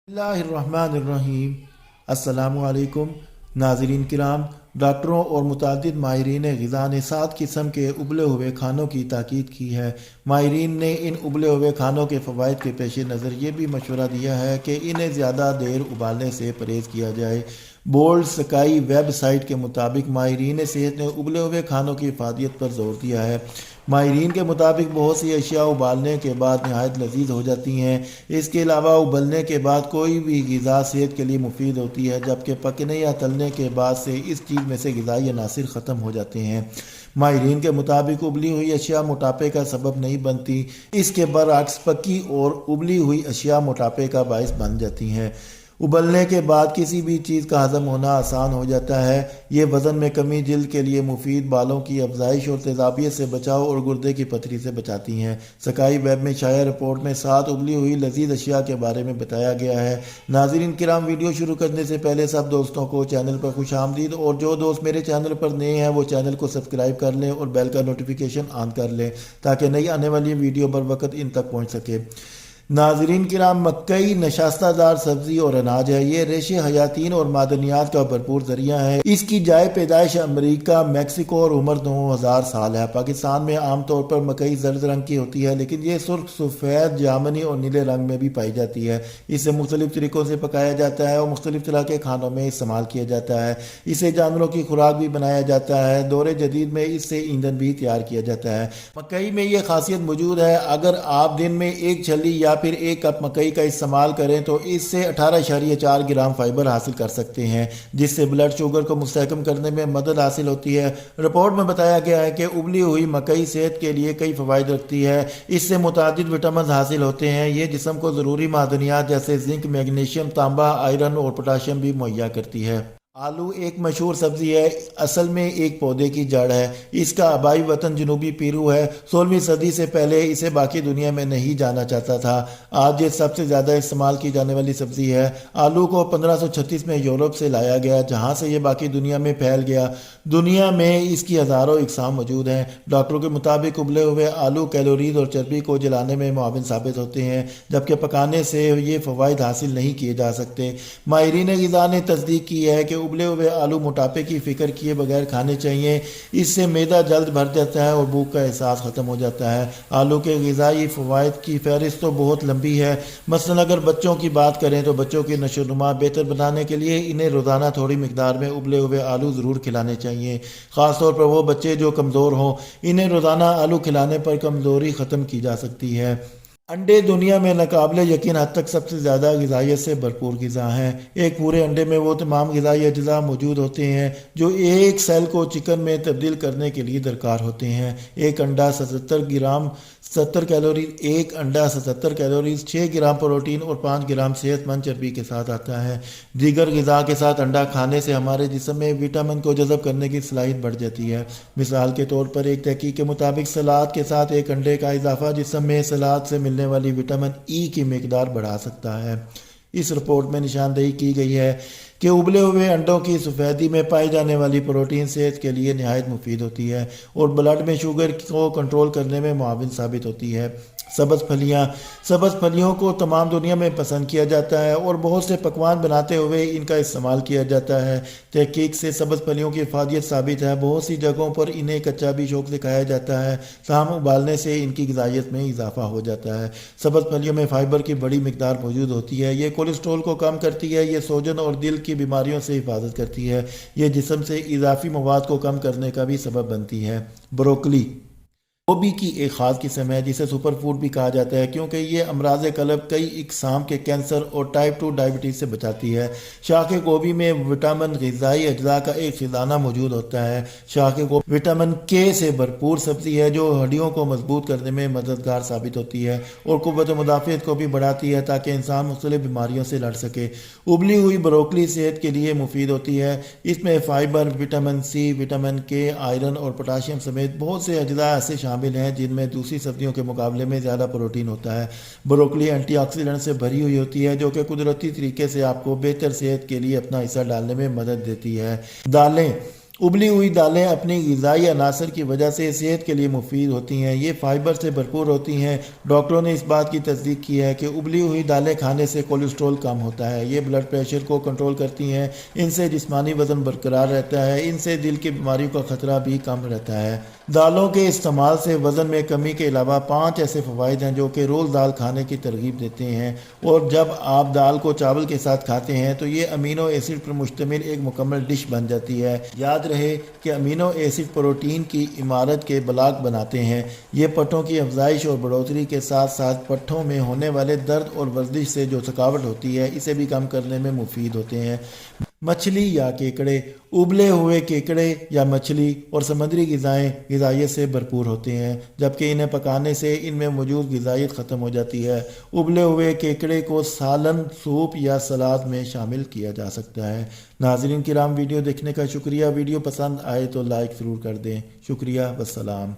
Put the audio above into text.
बिस्मिल्लाहिर्रहमानिर्रहीम। अस्सलामुअलैकुम नाज़रीन किराम। डॉक्टरों और मुतअद्दिद माहिरीन ग़िज़ा ने 7 किस्म के उबले हुए खानों की ताकीद की है। माहिरीन ने इन उबले हुए खानों के फ़वाइद के पेश नज़र ये भी मशवरा दिया है कि इन्हें ज़्यादा देर उबालने से परहेज़ किया जाए। बोल्ड स्काई वेब साइट के मुताबिक माहिरीन सेहत ने उबले हुए खानों की इफ़ादियत पर जोर दिया है। माहिरीन के मुताबिक बहुत सी अशिया उबालने के बाद नहायत लजीज हो जाती हैं। इसके अलावा उबलने के बाद कोई भी ग़िज़ा सेहत के लिए मुफीद होती है, जबकि पकने या तलने के बाद से इस चीज़ में से ग़िज़ाई अनासिर ख़त्म हो जाते हैं। माहिरीन के मुताबिक उबली हुई अशिया मोटापे का सबब नहीं बनती, इसके बरअक्स पकी और उबली हुई अशिया मोटापे का बायस बन जाती हैं। उबलने के बाद किसी भी चीज़ का हज़म होना आसान हो जाता है। ये वज़न में कमी, जल्द के लिए मुफीद, बालों की अफजाइश और तेज़ाबियत से बचाव और गुर्दे की पथरी से बचाती हैं। स्काई वेब में शाया रिपोर्ट में 7 उबली हुई लजीज अशिया के बारे में बताया गया है। नाज़रीन किराम, वीडियो शुरू करने से पहले सब दोस्तों को चैनल पर खुश आमदीद, और जो दोस्त मेरे चैनल पर नए हैं वो चैनल को सब्सक्राइब कर लें और बेल का नोटिफिकेशन ऑन कर लें ताकि नई आने वाली वीडियो बर वक्त इन तक पहुँच सके। नाजरीन किराम, मकई नशास्तादार सब्जी और अनाज है। ये रेशे, हयातीन और मादनियात का भरपूर जरिया है। इसकी जाए पैदाइश अमेरिका, मैक्सिको और उम्र 9000 साल है। पाकिस्तान में आमतौर पर मकई जर्द रंग की होती है, लेकिन ये सुर्ख, सफ़ेद, जामनी और नीले रंग में भी पाई जाती है। इसे मुख्तलिफ तरीक़ों से पकाया जाता है और मुख्तलिफ तरह के खानों में इस्तेमाल किया जाता है। इसे जानवरों की खुराक भी बनाया जाता है। दौरे जदीद में इससे ईंधन भी तैयार किया जाता है। मकई में यह खासियत मौजूद है, अगर आप दिन में एक छली या फिर 1 कप मकई का इस्तेमाल करें तो इससे 18.4 ग्राम फाइबर हासिल कर सकते हैं, जिससे ब्लड शुगर को मुस्तहकम करने में मदद हासिल होती है। रिपोर्ट में बताया गया है कि उबली हुई मकई सेहत के लिए कई फ़वाइद रखती है। इससे मुतअद्दिद विटामिन हासिल होते हैं। ये जिस्म को ज़रूरी मादनियात जैसे जिंक, मैग्नीशियम, तांबा, आयरन और पोटाशियम भी मुहैया करती है। आलू एक मशहूर सब्जी है, असल में एक पौधे की जड़ है। इसका आबाई वतन जनूबी पेरू है। 16वीं सदी से पहले इसे बाकी दुनिया में नहीं जाना चाहता था। आज ये सबसे ज़्यादा इस्तेमाल की जाने वाली सब्जी है। आलू को 1536 में यूरोप से लाया गया, जहाँ से ये बाकी दुनिया में फैल गया। दुनिया में इसकी हज़ारों इकसाम मौजूद हैं। डॉक्टरों के मुताबिक उबले हुए आलू कैलोरीज और चर्बी को जलाने में मुआविन साबित होते हैं, जबकि पकाने से ये फ़वाइद हासिल नहीं किए जा सकते। माहिरीन ग़िज़ा ने तस्दीक की है कि उबले हुए आलू मोटापे की फिक्र किए बगैर खाने चाहिए। इससे मैदा जल्द भर जाता है और भूख का एहसास ख़त्म हो जाता है। आलू के ग़िज़ाई फ़वाइद की फहरिस्त तो बहुत लंबी है। मसलन अगर बच्चों की बात करें तो बच्चों की नशोनुमा बेहतर बनाने के लिए इन्हें रोज़ाना थोड़ी मिकदार में उबले हुए आलू ज़रूर खिलाने चाहिए। ख़ासतौर पर वो बच्चे जो कमज़ोर हों, इन्हें रोज़ाना आलू खिलाने पर कमज़ोरी ख़त्म की जा सकती है। अंडे दुनिया में नाकाबिले यकीन हद तक सबसे ज़्यादा ग़िज़ाइयत से भरपूर ग़िज़ा हैं। एक पूरे अंडे में वो तमाम ग़िज़ाई अज्जा मौजूद होते हैं जो एक सेल को चिकन में तब्दील करने के लिए दरकार होते हैं। एक अंडा 77 ग्राम 70 कैलोरीज, एक अंडा 77 कैलोरीज, 6 ग्राम प्रोटीन और 5 ग्राम सेहतमंद चर्बी के साथ आता है। दीगर ग़िज़ा के साथ अंडा खाने से हमारे जिस्म में विटामिन को जज़ब करने की सलाहियत बढ़ जाती है। मिसाल के तौर पर एक तहकीक के मुताबिक सलाद के साथ एक अंडे का इजाफा जिस्म में सलाद से मिलने वाली विटामिन ई की मिकदार बढ़ा सकता है। इस रिपोर्ट में निशानदेही की गई है कि उबले हुए अंडों की सफ़ेदी में पाई जाने वाली प्रोटीन सेहत के लिए नहायत मुफीद होती है और ब्लड में शुगर को कंट्रोल करने में मुआविन साबित होती है। सब्ज़ फलियों को तमाम दुनिया में पसंद किया जाता है और बहुत से पकवान बनाते हुए इनका इस्तेमाल किया जाता है। तहकीक से सब्ज़ फलियों की इफादियत साबित है। बहुत सी जगहों पर इन्हें कच्चा भी शौक से खाया जाता है, ताहम उबालने से इनकी ग़िज़ाइयत में इजाफा हो जाता है। सब्ज़ फलियों में फ़ाइबर की बड़ी मिकदार मौजूद होती है। ये कोलेस्ट्रॉल को कम करती है। ये सोजन और दिल की बीमारियों से हिफाजत करती है। ये जिस्म से इजाफी मवाद को कम करने का भी सबब बनती है। ब्रोकली गोभी की एक ख़ास किस्म है जिसे सुपर फूड भी कहा जाता है, क्योंकि ये अमराज़ कल्ब, कई इकसाम के कैंसर और टाइप 2 डायबिटीज़ से बचाती है। शाख गोभी में विटामिन ग़िज़ाई अज्जा का एक खजाना मौजूद होता है। शाख गोभी विटामिन के से भरपूर सब्ज़ी है जो हड्डियों को मजबूत करने में मददगार साबित होती है और क़ुव्वत मुदाफ़ियत को भी बढ़ाती है ताकि इंसान मुख्तलिफ बीमारियों से लड़ सके। उबली हुई ब्रोकली सेहत के लिए मुफीद होती है। इसमें फ़ाइबर, विटामिन सी, विटामिन के, आयरन और पोटाशियम समेत बहुत से अज्जा ऐसे शामिल हैं जिनमें दूसरी सब्जियों के मुकाबले में ज़्यादा प्रोटीन होता है। ब्रोकली एंटीऑक्सीडेंट से भरी हुई होती है जो कि कुदरती तरीके से आपको बेहतर सेहत के लिए अपना हिस्सा डालने में मदद देती है। दालें उबली हुई दालें अपनी ग़िज़ाई अनासर की वजह से सेहत के लिए मुफीद होती हैं। ये फाइबर से भरपूर होती हैं। डॉक्टरों ने इस बात की तस्दीक की है कि उबली हुई दालें खाने से कोलेस्ट्रॉल कम होता है। ये ब्लड प्रेशर को कंट्रोल करती हैं। इनसे जिस्मानी वज़न बरकरार रहता है। इनसे दिल की बीमारियों का ख़तरा भी कम रहता है। दालों के इस्तेमाल से वज़न में कमी के अलावा 5 ऐसे फ़वाइद हैं जो कि रोज़ दाल खाने की तरगीब देते हैं। और जब आप दाल को चावल के साथ खाते हैं तो ये अमीनो एसिड पर मुश्तमिल एक मुकम्मल डिश बन जाती है। याद रहे कि अमीनो एसिड प्रोटीन की इमारत के ब्लॉक बनाते हैं। ये पट्टों की अफजाइश और बढ़ोतरी के साथ साथ पट्टों में होने वाले दर्द और वर्जिश से जो थकावट होती है इसे भी कम करने में मुफीद होते हैं। मछली या केकड़े, उबले हुए केकड़े या मछली और समुद्री ग़िज़ाएँ ग़िज़ाइयत से भरपूर होते हैं, जबकि इन्हें पकाने से इनमें मौजूद ग़िज़ाइयत ख़त्म हो जाती है। उबले हुए केकड़े को सालन, सूप या सलाद में शामिल किया जा सकता है। नाज़रीन किराम, वीडियो देखने का शुक्रिया। वीडियो पसंद आए तो लाइक ज़रूर कर दें। शुक्रिया, वस्सलाम।